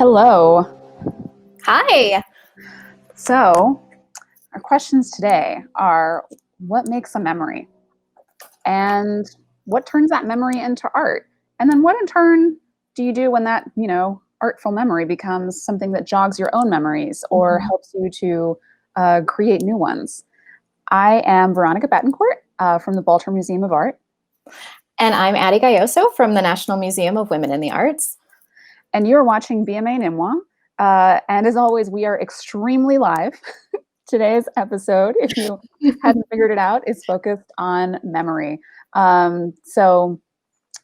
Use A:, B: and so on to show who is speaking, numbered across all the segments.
A: Hello.
B: Hi.
A: So, our questions today are what makes a memory? And what turns that memory into art? And then what in turn do you do when that, artful memory becomes something that jogs your own memories or
B: Mhm.
A: helps you to create new ones? I am Veronica Betancourt from the Baltimore Museum of Art.
B: And I'm Addie Gayoso from the National Museum of Women in the Arts.
A: And you're watching BMA and NMWA. And as always, we are extremely live. Today's episode, if you hadn't figured it out, is focused on memory. So,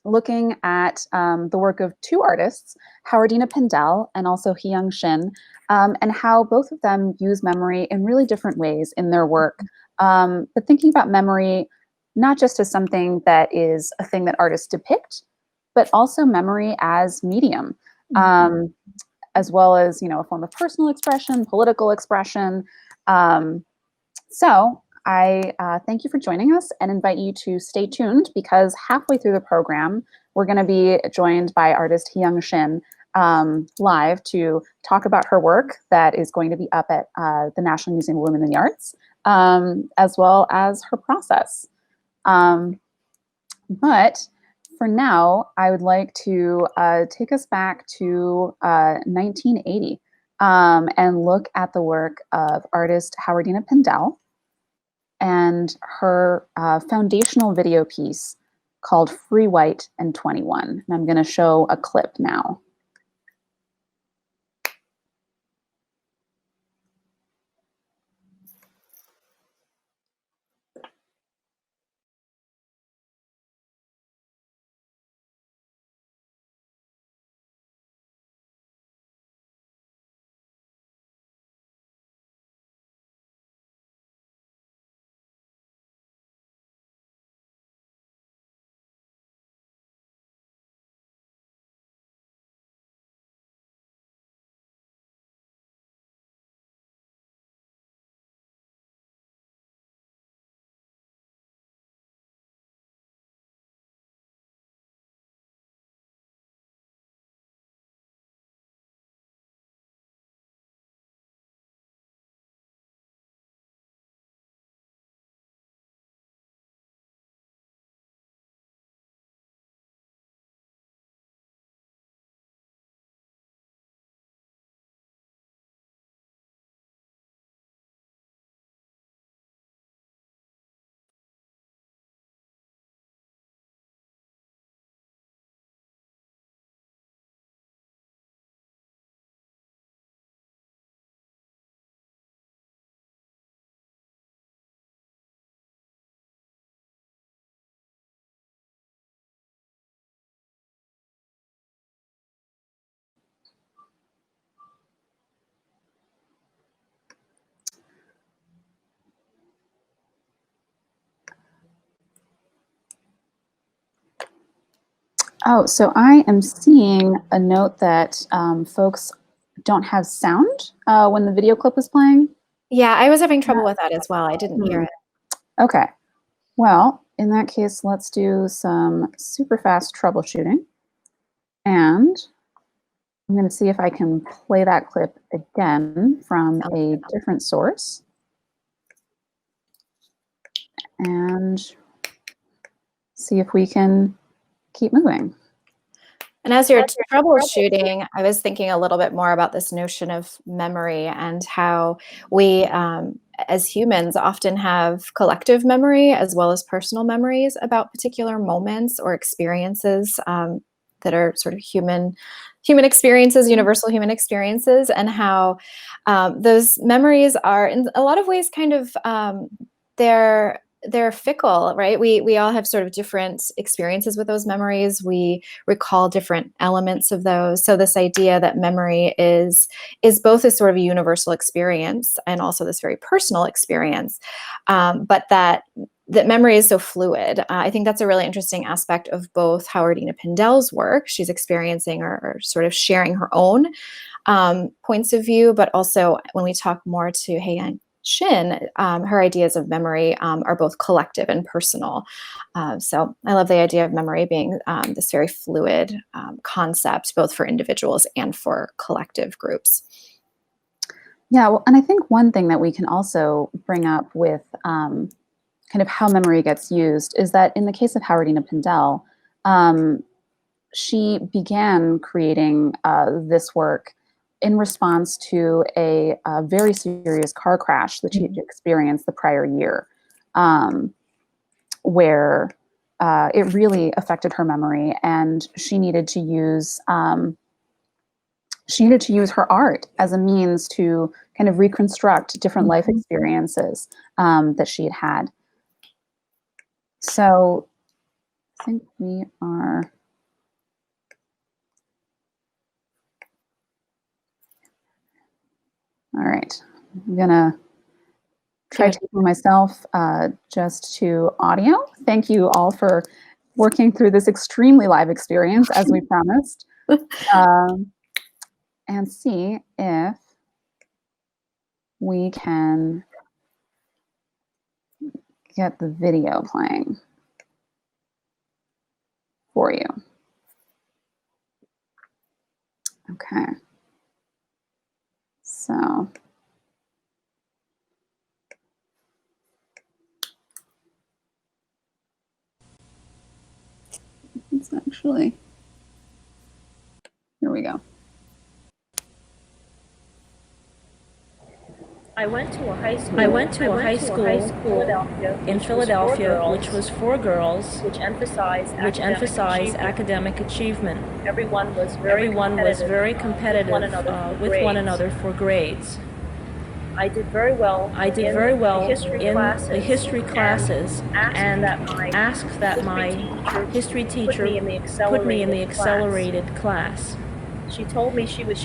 A: looking at the work of two artists, Howardina Pindell and also Hyeyoung Shin, and how both of them use memory in really different ways in their work. But thinking about memory not just as something that is a thing that artists depict, but also memory as medium, um, as well as a form of personal expression, political expression. Um, so I thank you for joining us and invite you to stay tuned because halfway through the program, we're going to be joined by artist Hyeyoung Shin live to talk about her work that is going to be up at the National Museum of Women in the Arts, as well as her process. But for now, I would like to take us back to 1980 and look at the work of artist Howardina Pindell and her foundational video piece called Free White and 21. And I'm going to show a clip now. Oh, so I am seeing a note that folks don't have sound when the video clip was playing.
B: Yeah, I was having trouble with that as well. I didn't hear
A: Hmm.
B: it.
A: Okay. Well, in that case, let's do some super fast troubleshooting. And I'm going to see if I can play that clip again from a different source. And see if we can keep moving.
B: And as you're troubleshooting, I was thinking a little bit more about this notion of memory and how we, as humans, often have collective memory as well as personal memories about particular moments or experiences that are sort of human experiences, universal human experiences, and how those memories are in a lot of ways kind of they're fickle, right? We all have sort of different experiences with those memories. We recall different elements of those. So this idea that memory is both a sort of a universal experience and also this very personal experience, but that memory is so fluid. I think that's a really interesting aspect of both Howardina Pindell's work. She's experiencing or sort of sharing her own points of view, but also when we talk more to Hyeyoung Shin, her ideas of memory are both collective and personal. So I love the idea of memory being this very fluid concept, both for individuals and for collective groups.
A: Yeah, well, and I think one thing that we can also bring up with kind of how memory gets used is that in the case of Howardina Pindell, she began creating this work in response to a very serious car crash that she had experienced the prior year, where it really affected her memory, and she needed to use her art as a means to kind of reconstruct different life experiences that she had had. So I think we are. All right. I'm going to try taking myself just to audio. Thank you all for working through this extremely live experience as we promised. And see if we can get the video playing for you. Okay. So it's actually, here we go.
C: I went to a high school in Philadelphia, which was for girls, which emphasized academic achievement. Everyone was very competitive with one another for grades. I did very well in the history classes and asked that my history teacher put me in the accelerated class. She told me she would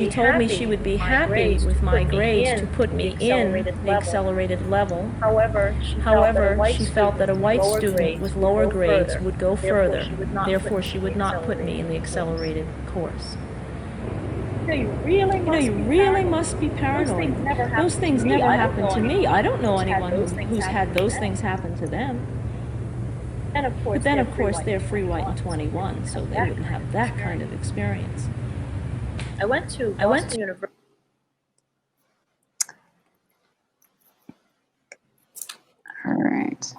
C: be happy with my grades to put me in the accelerated level. However, she felt that a white student with lower grades would go further. Therefore, she would not put me in the accelerated course. You really must be paranoid. Those things never happen to me. I don't know anyone who's had those things happen to them. But then, of course, they're free, white, and 21, so they wouldn't have that kind of experience. I went to university.
A: All right.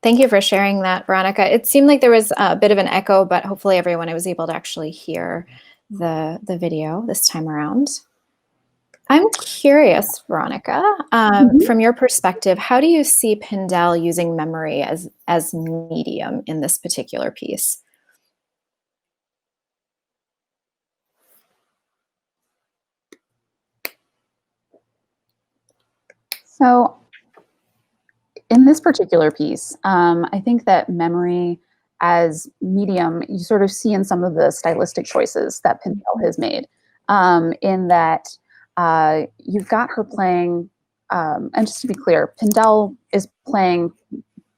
B: Thank you for sharing that, Veronica. It seemed like there was a bit of an echo, but hopefully everyone was able to actually hear the video this time around. I'm curious, Veronica, from your perspective, how do you see Pindell using memory as medium in this particular piece?
A: So in this particular piece, I think that memory as medium, you sort of see in some of the stylistic choices that Pindell has made, in that you've got her playing, and just to be clear, Pindell is playing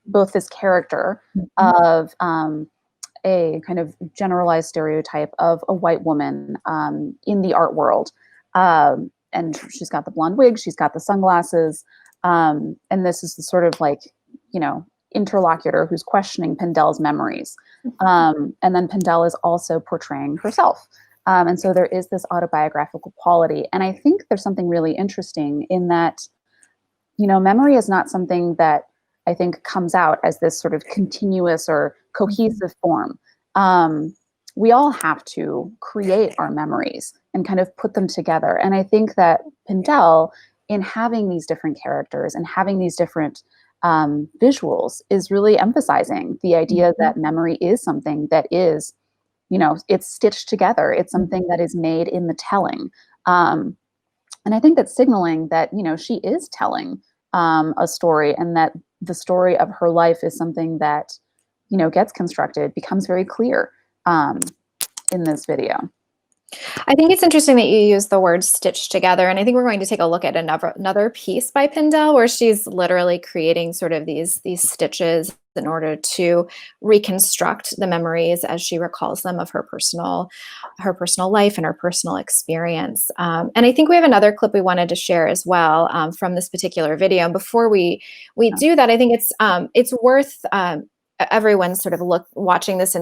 A: both this character of a kind of generalized stereotype of a white woman in the art world. And she's got the blonde wig, she's got the sunglasses, and this is the sort of like, you know, interlocutor who's questioning Pindell's memories. And then Pindell is also portraying herself. And so there is this autobiographical quality. And I think there's something really interesting in that, you know, memory is not something that I think comes out as this sort of continuous or cohesive form. We all have to create our memories and kind of put them together. And I think that Pindell, in having these different characters and having these different visuals, is really emphasizing the idea that memory is something that is, you know, it's stitched together. It's something that is made in the telling. And I think that's signaling that, you know, she is telling a story, and that the story of her life is something that, you know, gets constructed, becomes very clear in this video.
B: I think it's interesting that you use the word stitched together. And I think we're going to take a look at another piece by Pindell where she's literally creating sort of these stitches in order to reconstruct the memories as she recalls them of her personal life and her personal experience. And I think we have another clip we wanted to share as well, from this particular video. And before we do that, I think it's worth everyone sort of watching this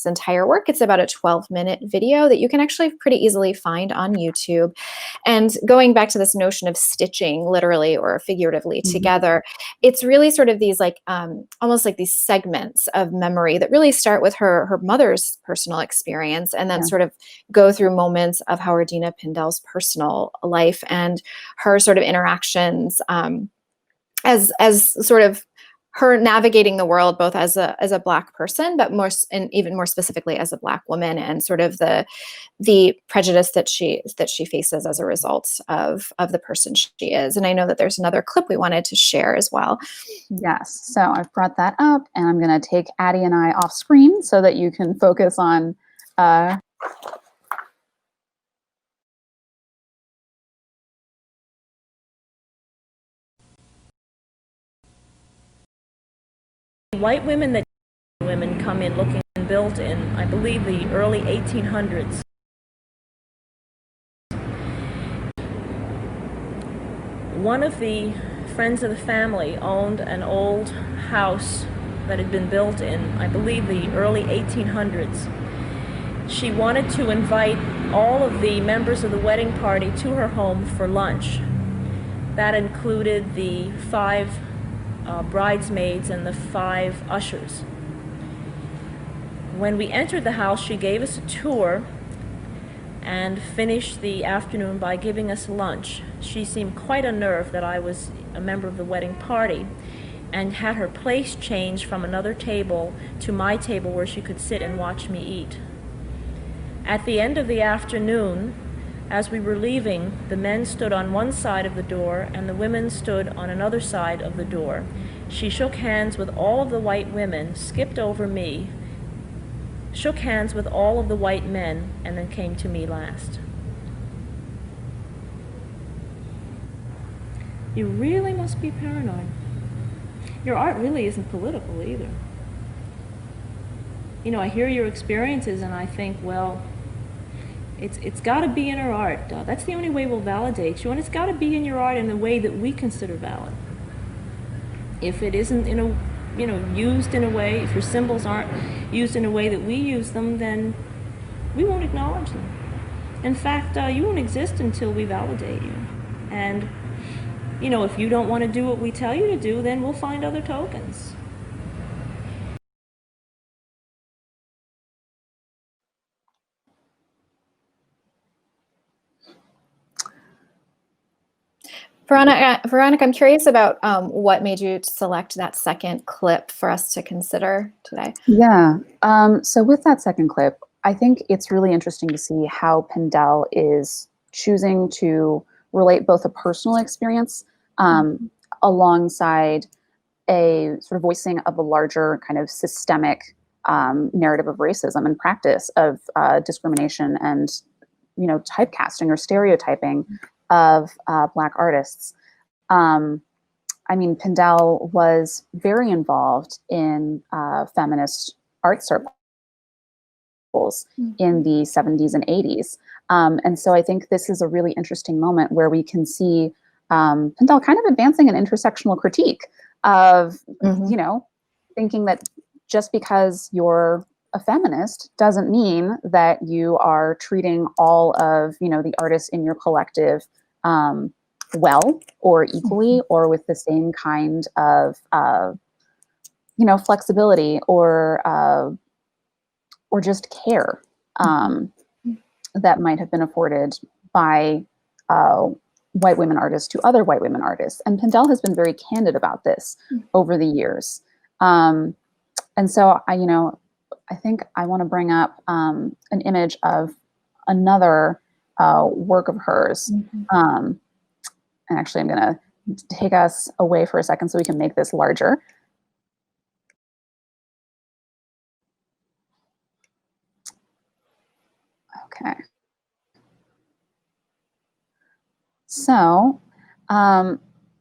B: entire work. It's about a 12-minute video that you can actually pretty easily find on YouTube. And going back to this notion of stitching literally or figuratively together, it's really sort of these like almost like these segments of memory that really start with her mother's personal experience, and then sort of go through moments of Howardina Pindell's personal life and her sort of interactions as sort of her navigating the world both as a Black person, but even more specifically as a Black woman, and sort of the prejudice that she faces as a result of the person she is. And I know that there's another clip we wanted to share as well.
A: Yes, so I've brought that up, and I'm going to take Addie and I off screen so that you can focus on
C: White women that women come in looking built in, I believe, the early 1800s. One of the friends of the family owned an old house that had been built in, I believe, the early 1800s. She wanted to invite all of the members of the wedding party to her home for lunch. That included the 5 bridesmaids and the 5 ushers. When we entered the house, she gave us a tour and finished the afternoon by giving us lunch. She seemed quite unnerved that I was a member of the wedding party, and had her place changed from another table to my table where she could sit and watch me eat. At the end of the afternoon, as we were leaving, the men stood on one side of the door and the women stood on another side of the door. She shook hands with all of the white women, skipped over me, shook hands with all of the white men, and then came to me last. You really must be paranoid. Your art really isn't political either. You know, I hear your experiences and I think, well, it's got to be in her art. That's the only way we'll validate you, and it's got to be in your art in the way that we consider valid. If it isn't used in a way, if your symbols aren't used in a way that we use them, then we won't acknowledge them. In fact, you won't exist until we validate you. And, if you don't want to do what we tell you to do, then we'll find other tokens.
B: Veronica, I'm curious about what made you select that second clip for us to consider today.
A: Yeah. So with that second clip, I think it's really interesting to see how Pindell is choosing to relate both a personal experience alongside a sort of voicing of a larger kind of systemic narrative of racism and practice of discrimination and, typecasting or stereotyping of Black artists. Pindell was very involved in feminist art circles in the 70s and 80s. And so I think this is a really interesting moment where we can see Pindell kind of advancing an intersectional critique of, thinking that just because you're a feminist doesn't mean that you are treating all of, the artists in your collective well or equally or with the same kind of, flexibility or just care that might have been afforded by white women artists to other white women artists. And Pindell has been very candid about this over the years. And so I think I want to bring up an image of another work of hers. And actually, I'm going to take us away for a second so we can make this larger. Okay. So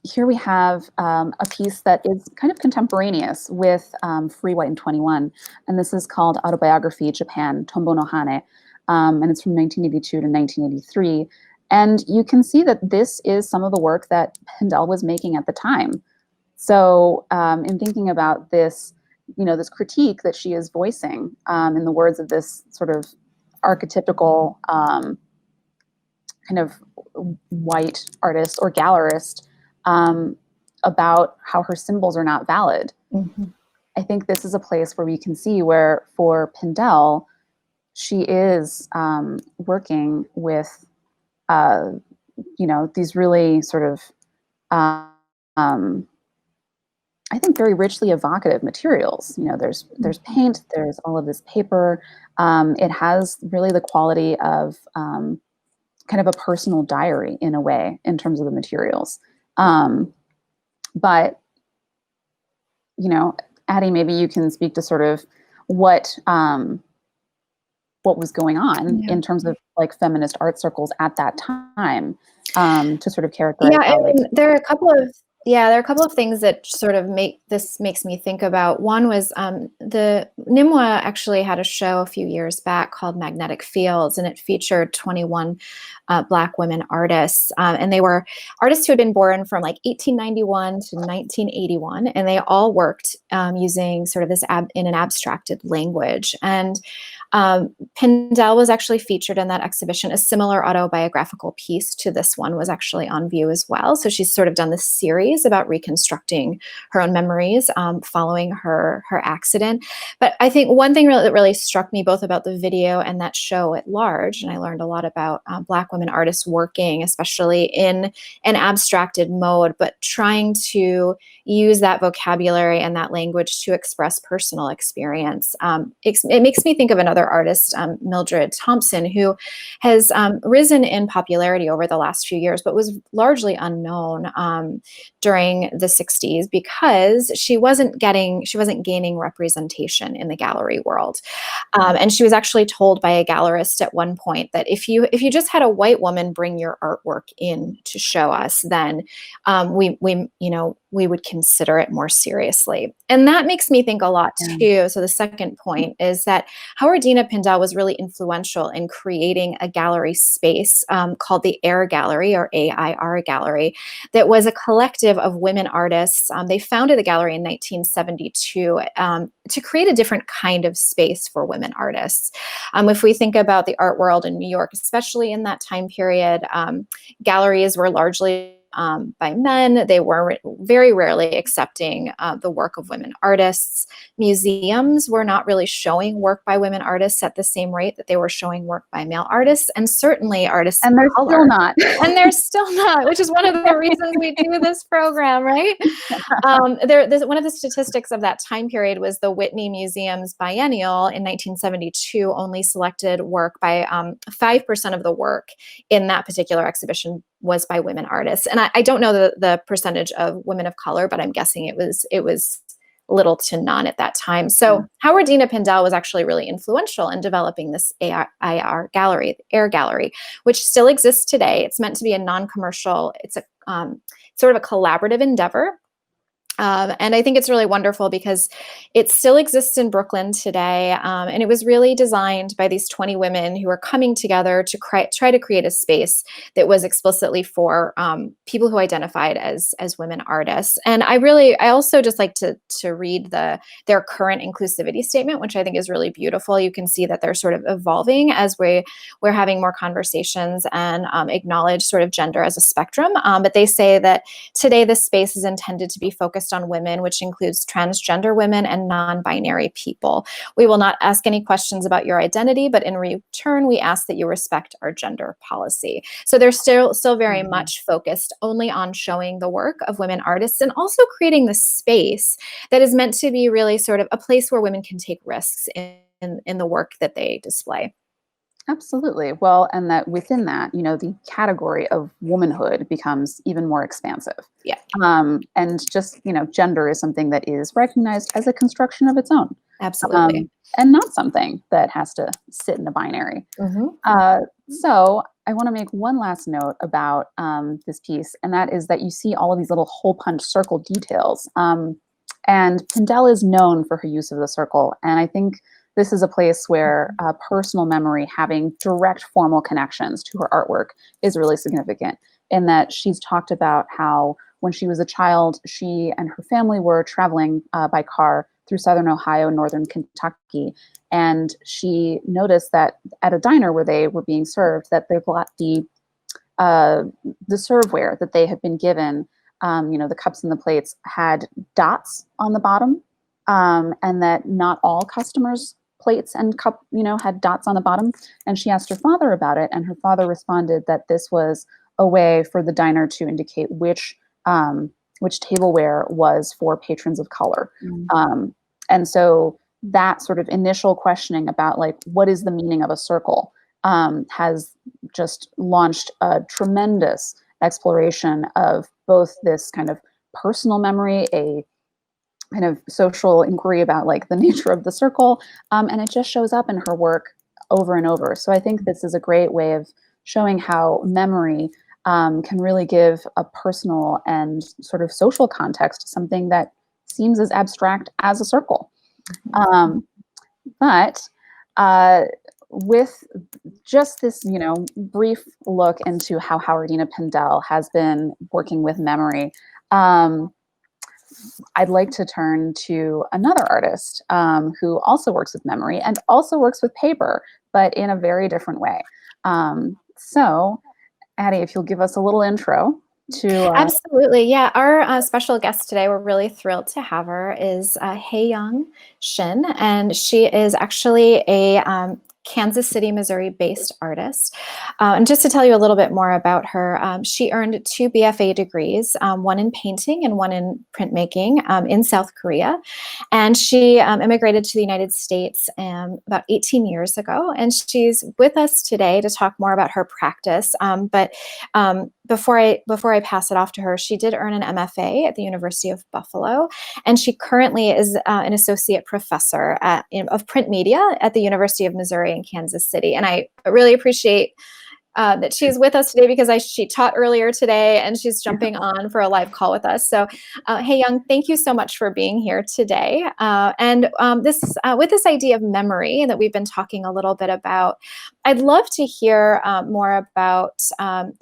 A: here we have a piece that is kind of contemporaneous with Free, White, and 21. And this is called Autobiography, Japan, Tombo no Hane. And it's from 1982 to 1983. And you can see that this is some of the work that Pindell was making at the time. So in thinking about this, this critique that she is voicing in the words of this sort of archetypical kind of white artist or gallerist, about how her symbols are not valid.
B: Mm-hmm.
A: I think this is a place where we can see where, for Pindell, she is working with, these really sort of, I think, very richly evocative materials. There's paint, there's all of this paper. It has really the quality of kind of a personal diary in a way in terms of the materials. But, Addie, maybe you can speak to sort of what was going on in terms of like feminist art circles at that time, to sort of characterize.
B: Yeah, there are a couple of things that sort of makes me think about. One was the NMWA actually had a show a few years back called Magnetic Fields, and it featured 21 Black women artists, and they were artists who had been born from like 1891 to 1981, and they all worked using sort of this in an abstracted language. And Pindell was actually featured in that exhibition. A similar autobiographical piece to this one was actually on view as well. So she's sort of done this series about reconstructing her own memories following her accident. But I think one thing that really struck me both about the video and that show at large, and I learned a lot about Black women artists working, especially in an abstracted mode, but trying to use that vocabulary and that language to express personal experience. It makes me think of another artist, Mildred Thompson, who has risen in popularity over the last few years, but was largely unknown during the 60s because she wasn't gaining representation in the gallery world. And she was actually told by a gallerist at one point that if you just had a white woman bring your artwork in to show us, then we would consider it more seriously. And that makes me think a lot too. So the second point is that Howardina Pindell was really influential in creating a gallery space called the AIR Gallery, or AIR Gallery, that was a collective of women artists. They founded the gallery in 1972 to create a different kind of space for women artists. If we think about the art world in New York, especially in that time period, galleries were largely by men. They were very rarely accepting the work of women artists. Museums were not really showing work by women artists at the same rate that they were showing work by male artists, and certainly artists
A: and they're
B: of color.
A: Still not.
B: And they're still not, which is one of the reasons we do this program, right? One of the statistics of that time period was the Whitney Museum's biennial in 1972 only selected work by 5% of the work in that particular exhibition was by women artists. And I don't know the percentage of women of color, but I'm guessing it was little to none at that time. So Howardina Pindell was actually really influential in developing this AIR gallery, AIR Gallery, which still exists today. It's meant to be a non-commercial, it's a sort of a collaborative endeavor. And I think it's really wonderful because it still exists in Brooklyn today. And it was really designed by these 20 women who are coming together to try to create a space that was explicitly for people who identified as women artists. And I also just like to read their current inclusivity statement, which I think is really beautiful. You can see that they're sort of evolving as we're having more conversations and acknowledge sort of gender as a spectrum. But they say that today this space is intended to be focused on women, which includes transgender women and non-binary people. We will not ask any questions about your identity, but in return, we ask that you respect our gender policy. So they're still very much focused only on showing the work of women artists and also creating the space that is meant to be really sort of a place where women can take risks in the work that they display.
A: Absolutely. Well, and that within that, the category of womanhood becomes even more expansive.
B: Yeah.
A: And just, gender is something that is recognized as a construction of its own.
B: Absolutely.
A: And not something that has to sit in a binary.
B: Mm-hmm.
A: So I want to make one last note about this piece, and that is that you see all of these little hole punch circle details. And Pindell is known for her use of the circle, and I think this is a place where personal memory having direct formal connections to her artwork is really significant, in that she's talked about how when she was a child, she and her family were traveling by car through southern Ohio, northern Kentucky, and she noticed that at a diner where they were being served, that the serveware that they had been given, the cups and the plates, had dots on the bottom, and that not all customers' plates and cup, had dots on the bottom. And she asked her father about it, and her father responded that this was a way for the diner to indicate which tableware was for patrons of color. And so that sort of initial questioning about like, what is the meaning of a circle, has just launched a tremendous exploration of both this kind of personal memory, a kind of social inquiry about like the nature of the circle, and it just shows up in her work over and over. So I think this is a great way of showing how memory can really give a personal and sort of social context to something that seems as abstract as a circle. But with just this, brief look into how Howardina Pindell has been working with memory, I'd like to turn to another artist who also works with memory and also works with paper, but in a very different way. So, Addie, if you'll give us a little intro to...
B: Absolutely, yeah. Our special guest today, we're really thrilled to have her, is Hyeyoung Shin, and she is actually a Kansas City, Missouri-based artist. And just to tell you a little bit more about her, she earned 2 BFA degrees, one in painting and one in printmaking in South Korea. And she immigrated to the United States about 18 years ago. And she's with us today to talk more about her practice. But before I pass it off to her, she did earn an MFA at the University of Buffalo, and she currently is an associate professor of print media at the University of Missouri in Kansas City. And I really appreciate that she's with us today because she taught earlier today and she's jumping on for a live call with us. So Hyeyoung, thank you so much for being here today. With this idea of memory that we've been talking a little bit about, I'd love to hear more about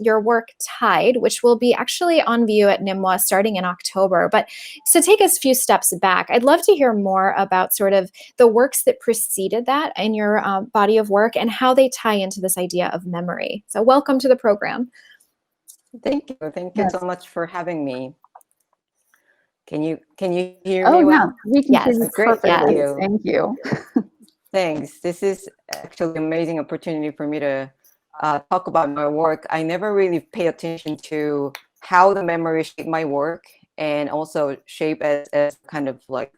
B: your work Tide, which will be actually on view at NMWA starting in October. But to take us a few steps back, I'd love to hear more about sort of the works that preceded that in your body of work and how they tie into this idea of memory. So welcome to the program.
D: Thank you. Thank you so much for having me. Can you hear
A: me well?
D: Yeah,
A: we can hear you
D: great.
A: Perfectly. Thank you.
D: Thanks. This is actually an amazing opportunity for me to talk about my work. I never really pay attention to how the memory shaped my work and also shape as kind of like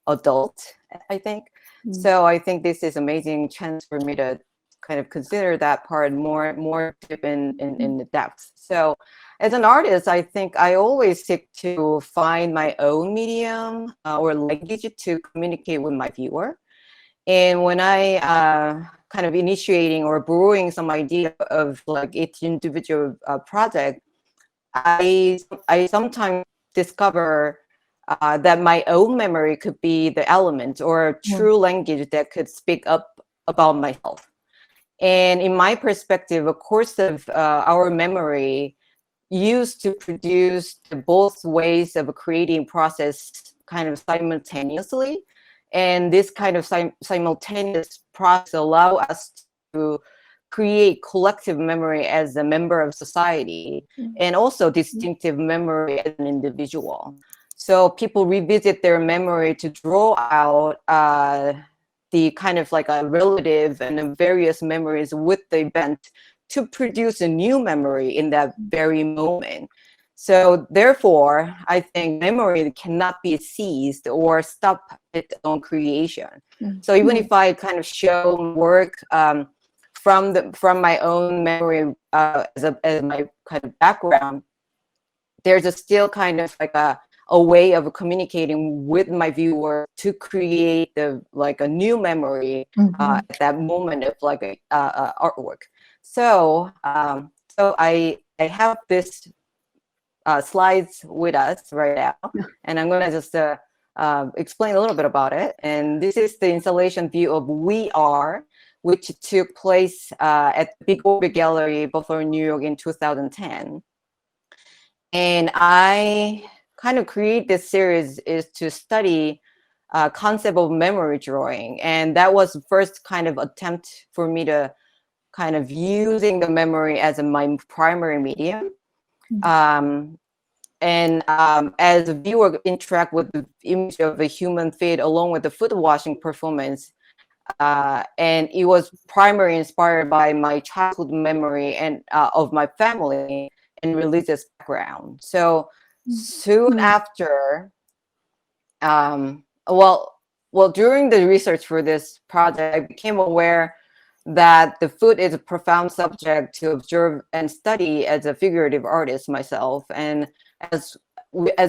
D: adult, I think. So I think this is amazing chance for me to kind of consider that part more deep in the depth. So as an artist, I think I always seek to find my own medium or language to communicate with my viewer. And when I kind of initiating or brewing some idea of like each individual project, I sometimes discover that my own memory could be the element or true language that could speak up about myself. And in my perspective, a course of our memory used to produce both ways of creating process kind of simultaneously. And this kind of simultaneous process allow us to create collective memory as a member of society and also distinctive memory as an individual. So people revisit their memory to draw out the kind of like a relative and various memories with the event to produce a new memory in that very moment. So therefore, I think memory cannot be seized or stop its own creation. So even if I kind of show work from my own memory as my kind of background, there's still kind of like a a way of communicating with my viewer to create a new memory at that moment of like a artwork. So so I have this slides with us right now, and I'm gonna just explain a little bit about it. And this is the installation view of We Are, which took place at the Big Orbit Gallery, Buffalo, New York in 2010. And I kind of create this series is to study concept of memory drawing. And that was the first kind of attempt for me to kind of using the memory as my primary medium. As a viewer interact with the image of a human feet along with the foot washing performance, and it was primarily inspired by my childhood memory and of my family and religious background. So soon after, during the research for this project, I became aware that the foot is a profound subject to observe and study as a figurative artist myself. And as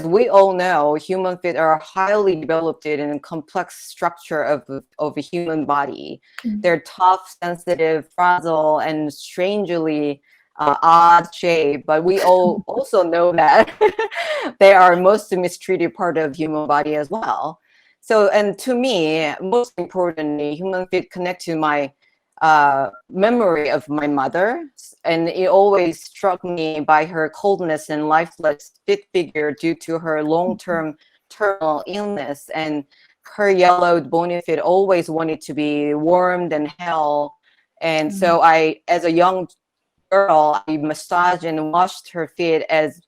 D: we all know, human feet are highly developed and complex structure of a human body. They're tough, sensitive, fragile, and strangely odd shape. But we all also know that they are most mistreated part of human body as well. So, and to me, most importantly, human feet connect to my memory of my mother, and it always struck me by her coldness and lifeless fit figure due to her long-term terminal illness, and her yellowed bony feet always wanted to be warmed and held. And so I, as a young girl, I massaged and washed her feet as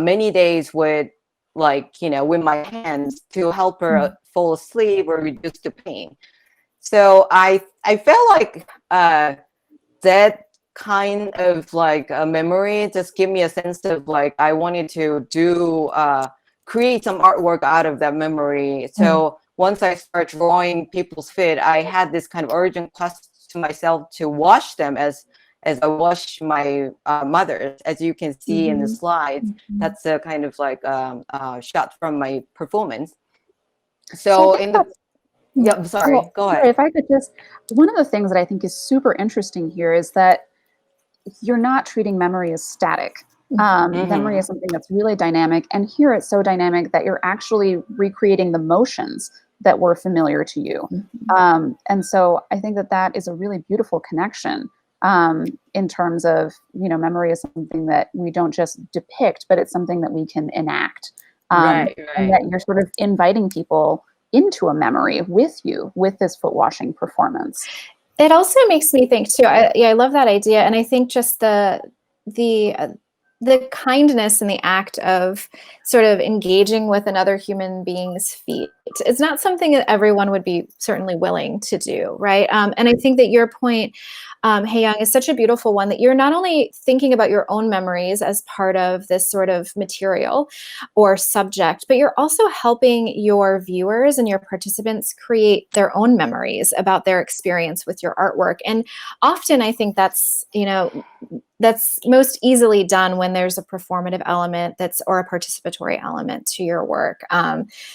D: many days with with my hands to help her fall asleep or reduce the pain. So I felt like that kind of like a memory just give me a sense of like I wanted to do create some artwork out of that memory. So once I started drawing people's feet, I had this kind of urgent quest to myself to wash them as I wash my mother's. As you can see in the slides, that's a kind of like shot from my performance. So in the yeah, sorry.
A: Well,
D: go ahead.
A: if I could just, one of the things that I think is super interesting here is that you're not treating memory as static. Memory is something that's really dynamic, and here it's so dynamic that you're actually recreating the motions that were familiar to you. And so I think that that is a really beautiful connection in terms of, memory is something that we don't just depict, but it's something that we can enact.
D: Right.
A: And that you're sort of inviting people into a memory with you with this foot washing performance.
B: It also makes me think too. I love that idea, and I think just the kindness in the act of sort of engaging with another human being's feet. It's not something that everyone would be certainly willing to do, right? And I think that your point, Hyeyoung, is such a beautiful one, that you're not only thinking about your own memories as part of this sort of material or subject, but you're also helping your viewers and your participants create their own memories about their experience with your artwork. And often I think that's, that's most easily done when there's a performative element or a participatory element to your work.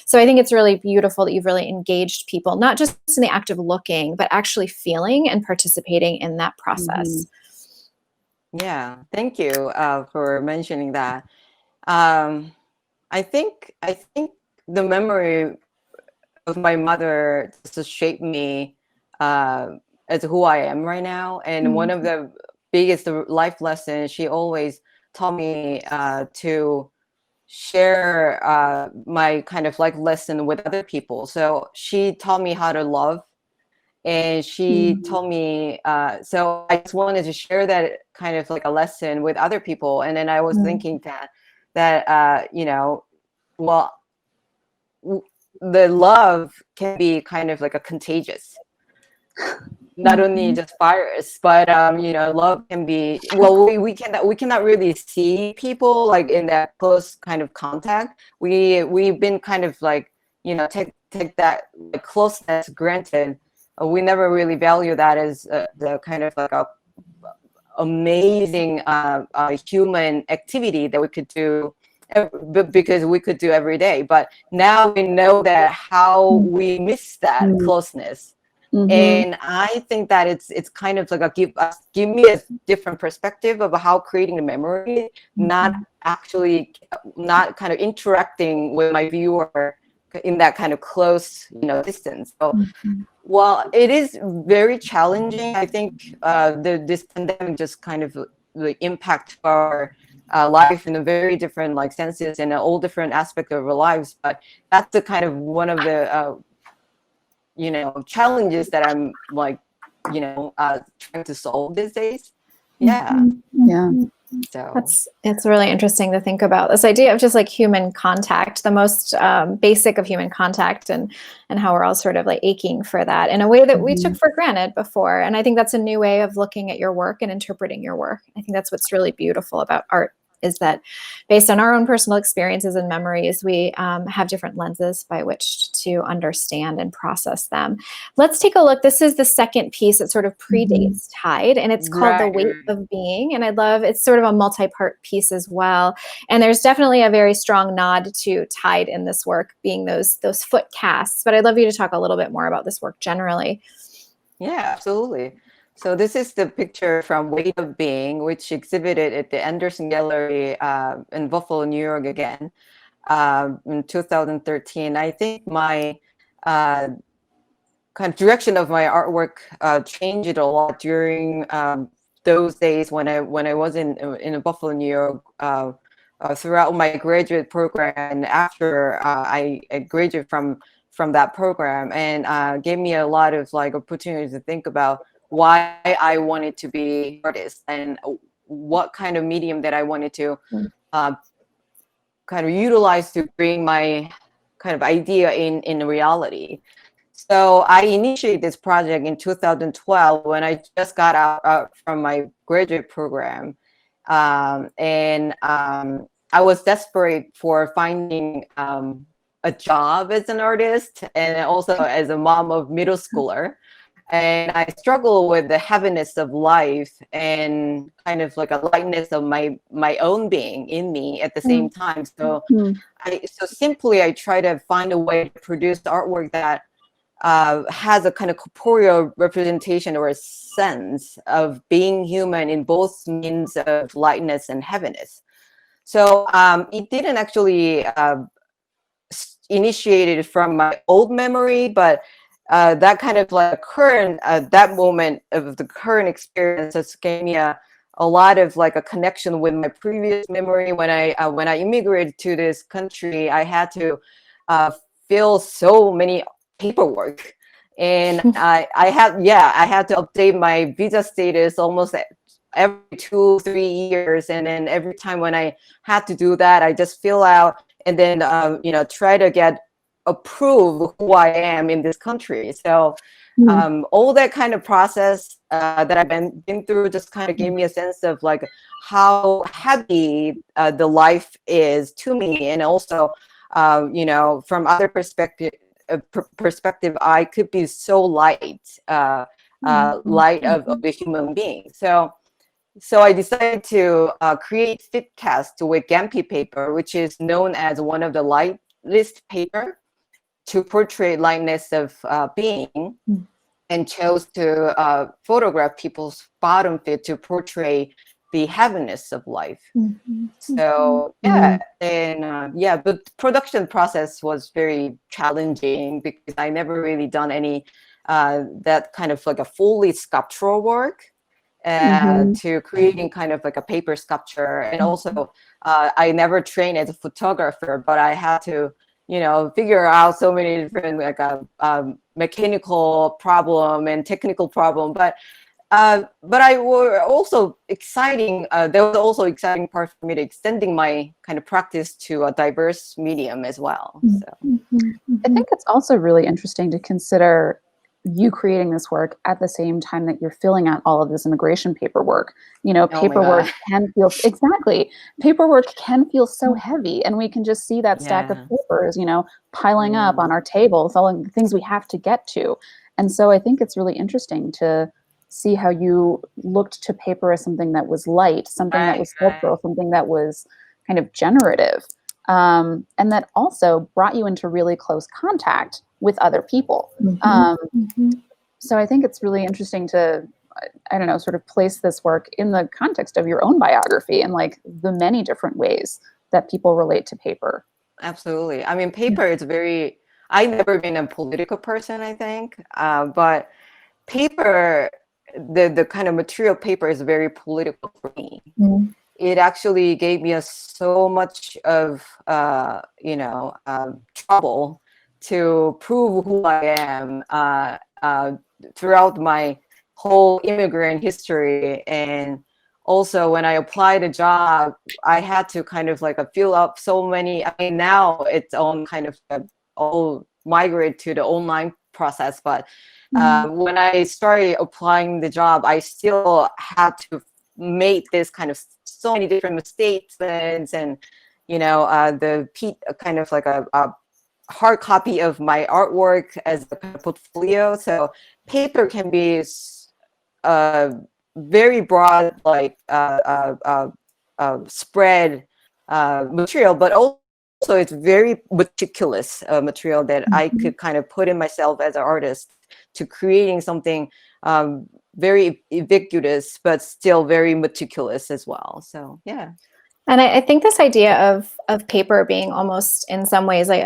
B: So I think it's really beautiful that you've really engaged people, not just in the act of looking, but actually feeling and participating in that process.
D: Yeah, thank you for mentioning that. I think the memory of my mother just shaped me as who I am right now. And one of the biggest life lessons she always taught me to share my kind of like lesson with other people. So she taught me how to love, and she told me, so I just wanted to share that kind of like a lesson with other people. And then I was thinking that the love can be kind of like a contagious, not only just virus, but love can be, we cannot really see people like in that close kind of contact. We've been kind of like take that like closeness granted. We never really value that as the kind of like a amazing human activity that we could do because we could do every day. But now we know that how we miss that closeness. And I think that it's kind of like give me a different perspective of how creating the memory, not kind of interacting with my viewer in that kind of close, distance. So while it is very challenging, I think this pandemic just kind of like impact our life in a very different like senses and all different aspects of our lives. But that's the kind of one of the challenges that I'm like, trying to solve these days. Yeah.
A: Yeah.
D: So
B: it's really interesting to think about this idea of just like human contact, the most basic of human contact, and how we're all sort of like aching for that in a way that we took for granted before. And I think that's a new way of looking at your work and interpreting your work. I think that's what's really beautiful about art, is that based on our own personal experiences and memories, we have different lenses by which to understand and process them. Let's take a look. This is the second piece that sort of predates Tide, and it's called The Weight of Being. And I love, it's sort of a multi-part piece as well. And there's definitely a very strong nod to Tide in this work, being those foot casts. But I'd love you to talk a little bit more about this work generally.
D: Yeah, absolutely. So this is the picture from Weight of Being, which exhibited at the Anderson Gallery in Buffalo, New York again in 2013. I think my kind of direction of my artwork changed a lot during those days when I was in Buffalo, New York. Throughout my graduate program and after I graduated from that program, and gave me a lot of like opportunities to think about why I wanted to be an artist and what kind of medium that I wanted to kind of utilize to bring my kind of idea in reality. So I initiated this project in 2012 when I just got out from my graduate program. And I was desperate for finding a job as an artist and also as a mom of middle schooler. And I struggle with the heaviness of life and kind of like a lightness of my own being in me at the same time. So I try to find a way to produce artwork that has a kind of corporeal representation or a sense of being human in both means of lightness and heaviness. So it didn't actually initiate it from my old memory, but that kind of like current, that moment of the current experience has gave me a lot of like a connection with my previous memory. When I immigrated to this country, I had to fill so many paperwork, and I had to update my visa status almost every 2-3 years, and then every time when I had to do that, I just fill out and then try to get approved who I am in this country. So all that kind of process that I've been through just kind of gave me a sense of like how heavy the life is to me, and also from other perspective, I could be so light, light of the human being. So I decided to create fit cast with Gampi paper, which is known as one of the lightest paper to portray lightness of being, and chose to photograph people's bottom fit to portray the heaviness of life. So but the production process was very challenging because I never really done any that kind of like a fully sculptural work to creating kind of like a paper sculpture. And also I never trained as a photographer, but I had to figure out so many different like mechanical problem and technical problem. But I were also exciting. There was also exciting part for me to extending my kind of practice to a diverse medium as well. So
A: I think it's also really interesting to consider you creating this work at the same time that you're filling out all of this immigration paperwork. Paperwork can feel paperwork can feel so heavy, and we can just see that stack of papers, piling up on our table with all of the things we have to get to. And so I think it's really interesting to see how you looked to paper as something that was light, something that was sculptural, something that was kind of generative, and that also brought you into really close contact with other people. So I think it's really interesting to, I don't know, sort of place this work in the context of your own biography and like the many different ways that people relate to paper.
D: Absolutely. I mean, paper is very, I've never been a political person, I think, but paper, the kind of material paper is very political for me. It actually gave me so much of, trouble to prove who I am throughout my whole immigrant history. And also when I applied a job, I had to kind of like fill up so many, I mean, now it's all kind of all migrate to the online process, but when I started applying the job, I still had to make this kind of so many different mistakes and the kind of like a hard copy of my artwork as a kind of portfolio. So paper can be very broad, like spread material, but also it's very meticulous material that I could kind of put in myself as an artist to creating something very ubiquitous, but still very meticulous as well. So yeah.
B: And I think this idea of paper being almost in some ways like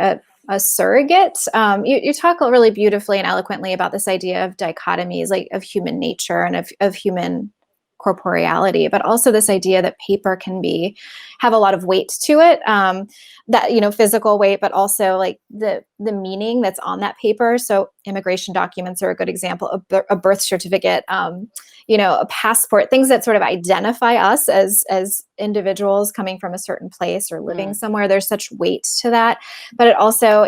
B: a surrogate. You talk really beautifully and eloquently about this idea of dichotomies, like of human nature and of human corporeality, but also this idea that paper can have a lot of weight to it, that physical weight, but also like the meaning that's on that paper. So immigration documents are a good example, a birth certificate, a passport, things that sort of identify us as individuals coming from a certain place or living somewhere. There's such weight to that, but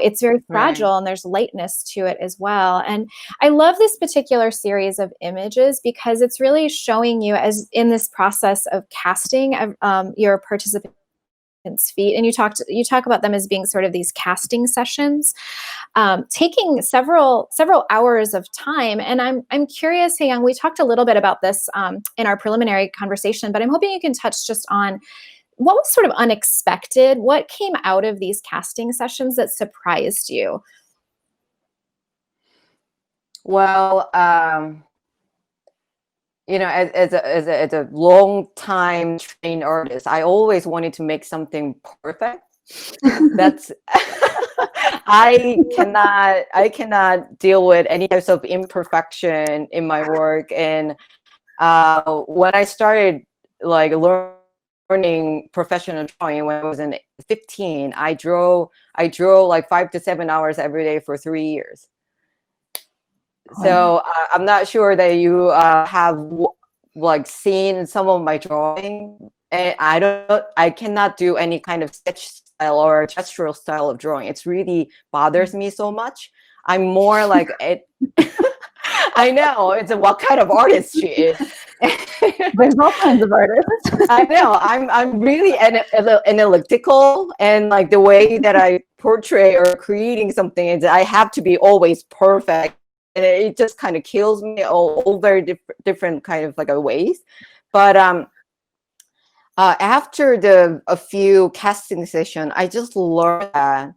B: it's very fragile, and there's lightness to it as well. And I love this particular series of images because it's really showing you, as in this process of casting your participants' feet, and you talk about them as being sort of these casting sessions, taking several hours of time. And I'm curious, Hyeyoung, we talked a little bit about this in our preliminary conversation, but I'm hoping you can touch just on what was sort of unexpected, what came out of these casting sessions that surprised you.
D: Well, as a long time trained artist, I always wanted to make something perfect. That's I cannot deal with any types of imperfection in my work. And when I started like learning professional drawing when I was in 15, I drew like 5 to 7 hours every day for 3 years. So I'm not sure that you have like seen some of my drawing, and I cannot do any kind of sketch style or gestural style of drawing. It's really bothers me so much. I'm more like it. I know, it's what kind of artist she is.
A: There's all kinds of artists.
D: I know. I'm really analytical, and like the way that I portray or creating something is I have to be always perfect. And it just kind of kills me all very different kind of like ways. But after a few casting sessions, I just learned that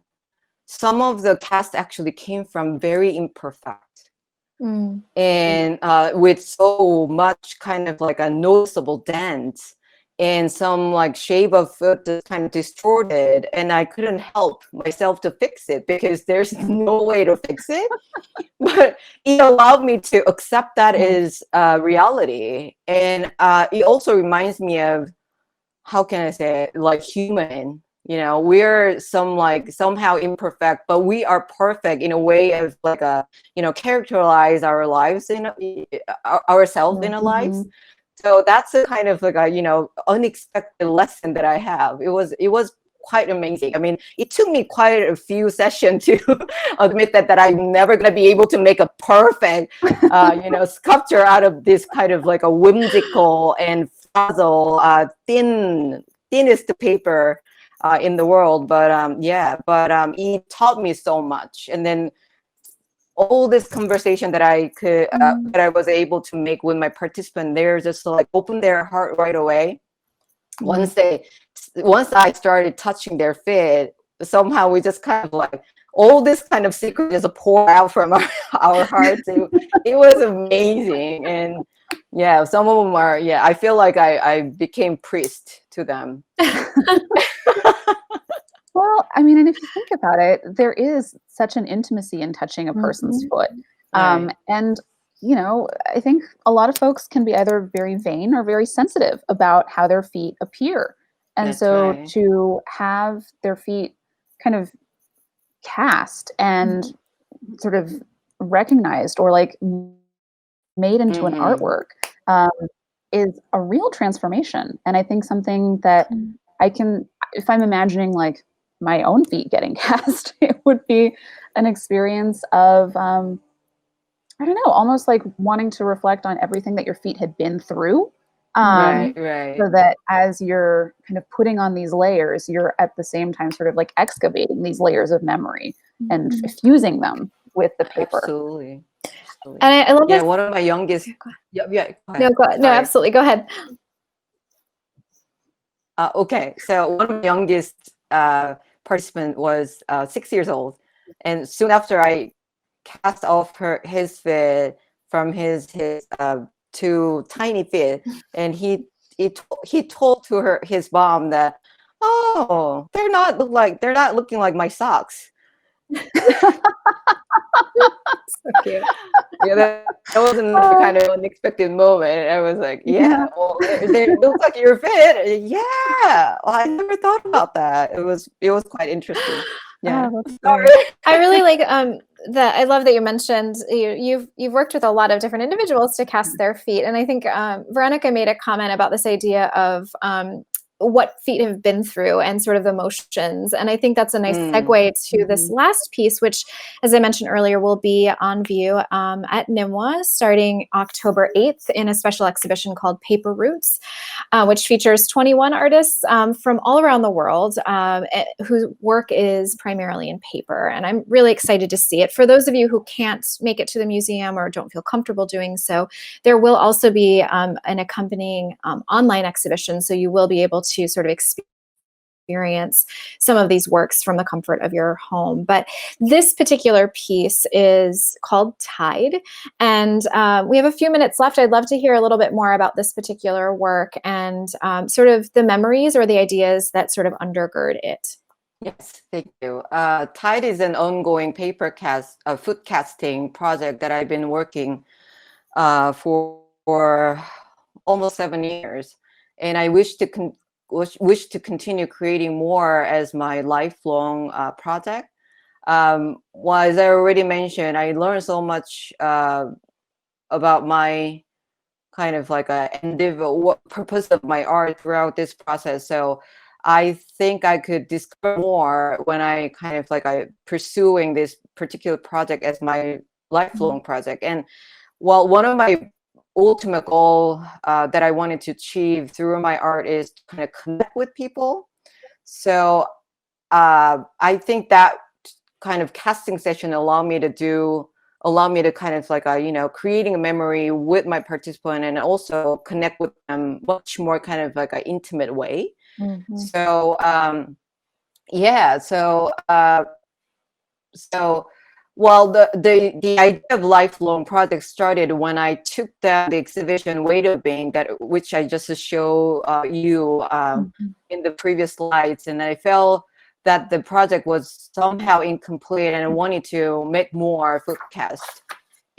D: some of the cast actually came from very imperfect. And with so much kind of like a noticeable dent and some like shape of foot that's kind of distorted, and I couldn't help myself to fix it because there's no way to fix it. But it allowed me to accept that as reality. And it also reminds me of, how can I say it, like human. We're somehow imperfect, but we are perfect in a way of like characterize our lives ourselves in our lives. So that's a kind of like a unexpected lesson that I have. It was quite amazing. I mean, it took me quite a few sessions to admit that I'm never going to be able to make a perfect sculpture out of this kind of like a whimsical and fragile thinnest paper in the world. But it taught me so much. And then all this conversation that I was able to make with my participant, they're just like open their heart right away. once I started touching their feet, somehow we just kind of like all this kind of secret just pour out from our hearts. It was amazing. And yeah, some of them are, yeah, I feel like I became priest to them.
A: Well, I mean, and if you think about it, there is such an intimacy in touching a person's foot.
D: Right.
A: And, you know, I think a lot of folks can be either very vain or very sensitive about how their feet appear. And
D: That's
A: so
D: right.
A: to have their feet kind of cast and sort of recognized or like made into an artwork um, is a real transformation. And I think something that I can, if I'm imagining like my own feet getting cast, it would be an experience of, I don't know, almost like wanting to reflect on everything that your feet had been through.
D: Right,
A: So
D: right.
A: that as you're kind of putting on these layers, you're at the same time sort of like excavating these layers of memory and fusing them with the paper.
D: Absolutely.
B: And I love
D: Yeah,
B: this.
D: one of my youngest. Yeah, go
B: No,
D: ahead.
B: no, absolutely. Go ahead.
D: Okay, so one of my youngest participant was 6 years old, and soon after I cast off his feet from his two tiny feet, and he told to his mom that, oh, they're not looking like my socks.
B: So cute.
D: Yeah, that was another kind of unexpected moment. I was like, yeah, well, they look like your fit. Yeah, well, I never thought about that. It was quite interesting. Yeah.
B: I really like that. I love that you mentioned you've worked with a lot of different individuals to cast their feet, and I think Veronica made a comment about this idea of what feet have been through and sort of the motions. And I think that's a nice segue to this last piece, which, as I mentioned earlier, will be on view at NMWA starting October 8th in a special exhibition called Paper Roots, which features 21 artists from all around the world whose work is primarily in paper. And I'm really excited to see it. For those of you who can't make it to the museum or don't feel comfortable doing so, there will also be an accompanying online exhibition. So you will be able to sort of experience some of these works from the comfort of your home. But this particular piece is called Tide. And we have a few minutes left. I'd love to hear a little bit more about this particular work and sort of the memories or the ideas that sort of undergird it.
D: Yes, thank you. Tide is an ongoing foot casting project that I've been working for almost 7 years, and I wish to continue creating more as my lifelong project. Well, as I already mentioned, I learned so much about my kind of like what purpose of my art throughout this process. So I think I could discover more when I kind of like pursuing this particular project as my lifelong project. And well, one of my ultimate goal that I wanted to achieve through my art is to kind of connect with people. So I think that kind of casting session allowed me to kind of like creating a memory with my participant and also connect with them much more kind of like an intimate way. So yeah, so well, the idea of lifelong project started when I took down the exhibition Weight of Being, which I just show you in the previous slides, and I felt that the project was somehow incomplete, and I wanted to make more foot casts.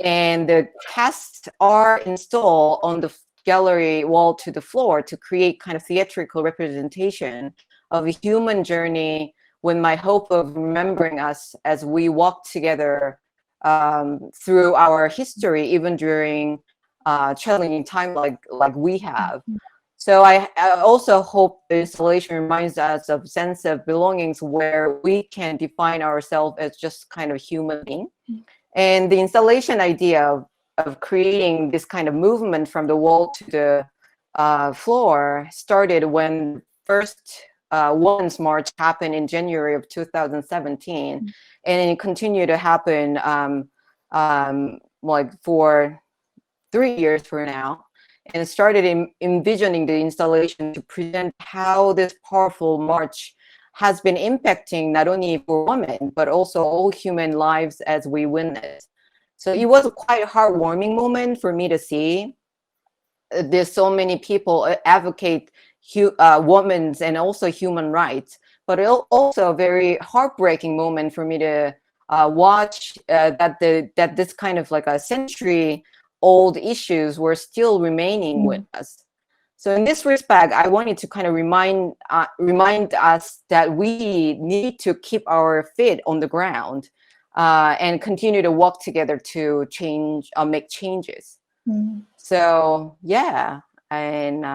D: And the casts are installed on the gallery wall to the floor to create kind of theatrical representation of a human journey, with my hope of remembering us as we walk together through our history, even during challenging time like we have. So I also hope the installation reminds us of sense of belongings where we can define ourselves as just kind of human being. And the installation idea of creating this kind of movement from the wall to the floor started when first Women's March happened in January of 2017, and it continued to happen like for 3 years for now. and started envisioning the installation to present how this powerful march has been impacting not only for women, but also all human lives as we witness. So it was a quite heartwarming moment for me to see. There's so many people advocate women's and also human rights, but also a very heartbreaking moment for me to watch that this kind of like a century old issues were still remaining with us. So in this respect, I wanted to kind of remind us that we need to keep our feet on the ground and continue to work together to change, make changes. So yeah, and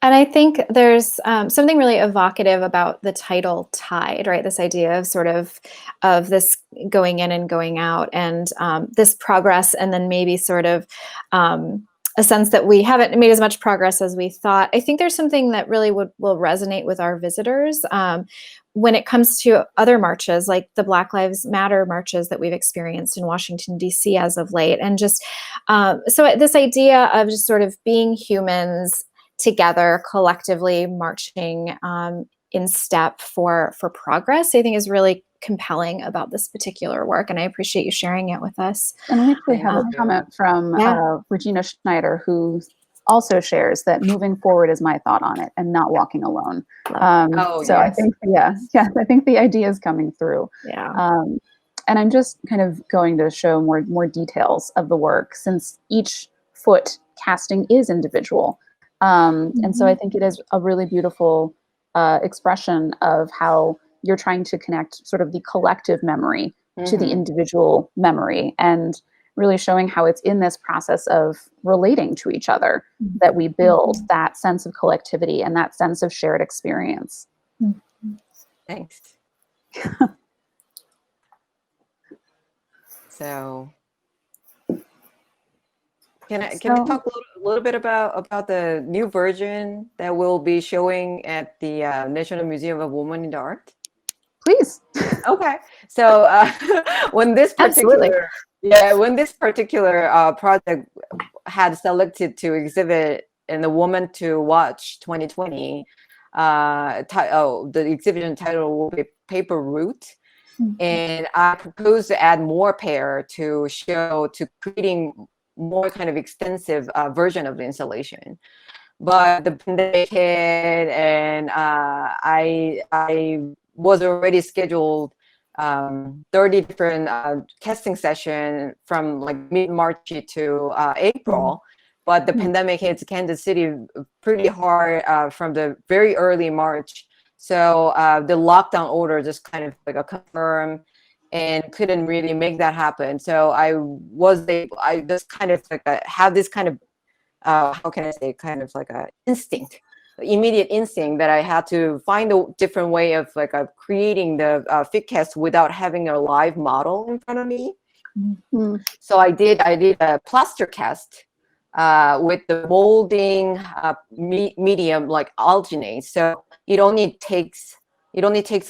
B: I think there's something really evocative about the title "Tide," right? This idea of sort of this going in and going out, and this progress, and then maybe sort of a sense that we haven't made as much progress as we thought. I think there's something that really will resonate with our visitors when it comes to other marches, like the Black Lives Matter marches that we've experienced in Washington, D.C. as of late. And just so this idea of just sort of being humans together, collectively marching in step for progress, I think is really compelling about this particular work. And I appreciate you sharing it with us.
A: And we actually have a comment from Regina Schneider, who also shares that moving forward is my thought on it, and not walking alone. So yes. I think, I think the idea is coming through. And I'm just kind of going to show more details of the work, since each foot casting is individual. And so I think it is a really beautiful expression of how you're trying to connect sort of the collective memory to the individual memory, and really showing how it's in this process of relating to each other that we build that sense of collectivity and that sense of shared experience.
D: Thanks. So can I talk a little bit about the new version that we'll be showing at the National Museum of Women in the Art?
A: Please.
D: Okay. So when this particular project had selected to exhibit in the Woman to Watch 2020, the exhibition title will be Paper Route. And I proposed to add more pair to creating more kind of extensive version of the installation. But the pandemic hit, and I was already scheduled 30 different casting sessions from like mid-March to April. But the pandemic hits Kansas City pretty hard from the very early March. So the lockdown order just kind of like a confirmed, and couldn't really make that happen. So I just kind of like have this kind of how can I say, kind of like a immediate instinct that I had to find a different way of like creating the fit cast without having a live model in front of me. So I did a plaster cast with the molding medium like alginate. So it only takes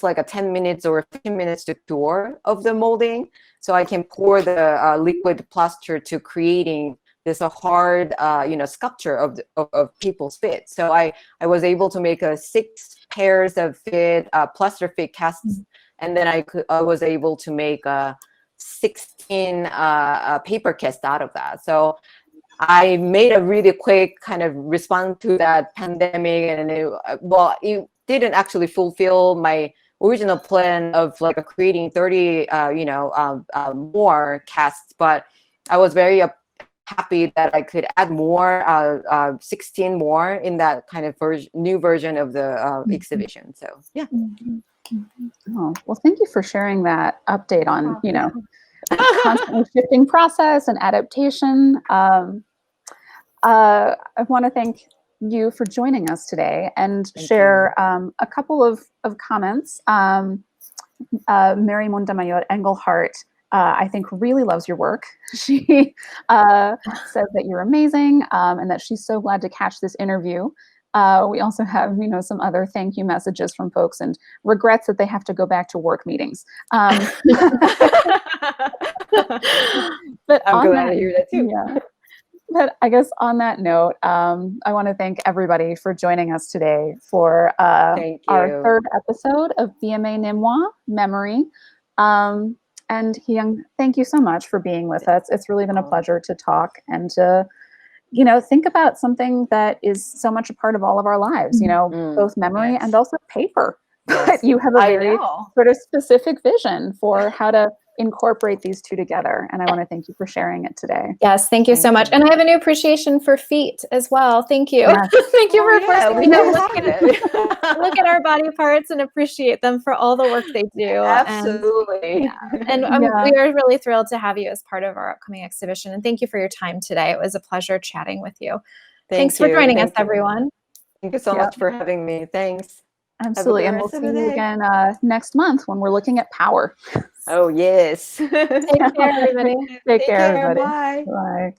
D: like a 10 minutes or 15 minutes to cure of the molding. So I can pour the liquid plaster to creating this hard, sculpture of people's fit. So I was able to make 6 pairs of fit, plaster fit casts. And then I was able to make 16 paper casts out of that. So I made a really quick kind of response to that pandemic, and it didn't actually fulfill my original plan of like creating 30, more casts, but I was very happy that I could add more, 16 more in that kind of new version of the exhibition. So yeah.
A: Oh, well, thank you for sharing that update on, constantly shifting process and adaptation. I want to thank you for joining us today and share a couple of comments. Mary Montemayor Engelhardt, I think, really loves your work. She says that you're amazing and that she's so glad to catch this interview. We also have, some other thank you messages from folks and regrets that they have to go back to work meetings. But
D: I'm glad to hear that too.
A: Yeah. But I guess on that note, I want to thank everybody for joining us today for
D: Thank
A: our
D: you.
A: third episode of BMA NMWA Memory. And Hyeyoung, thank you so much for being with us. It's really been a pleasure to talk and to, think about something that is so much a part of all of our lives, both memory and also paper. But you have a very sort of specific vision for how to incorporate these two together. And I want to thank you for sharing it today.
B: Yes, thank you so much. And I have a new appreciation for feet as well. Thank you.
A: Yes.
B: Thank you for forcing me to look at our body parts and appreciate them for all the work they do.
D: Absolutely.
B: And we are really thrilled to have you as part of our upcoming exhibition. And thank you for your time today. It was a pleasure chatting with you. Thanks for joining us, everyone.
D: Thank you so much for having me. Thanks.
A: Absolutely. And we'll see you again next month when we're looking at power.
D: Oh, yes.
B: Take care, everybody.
A: Take care, everybody.
D: Bye.
A: Bye.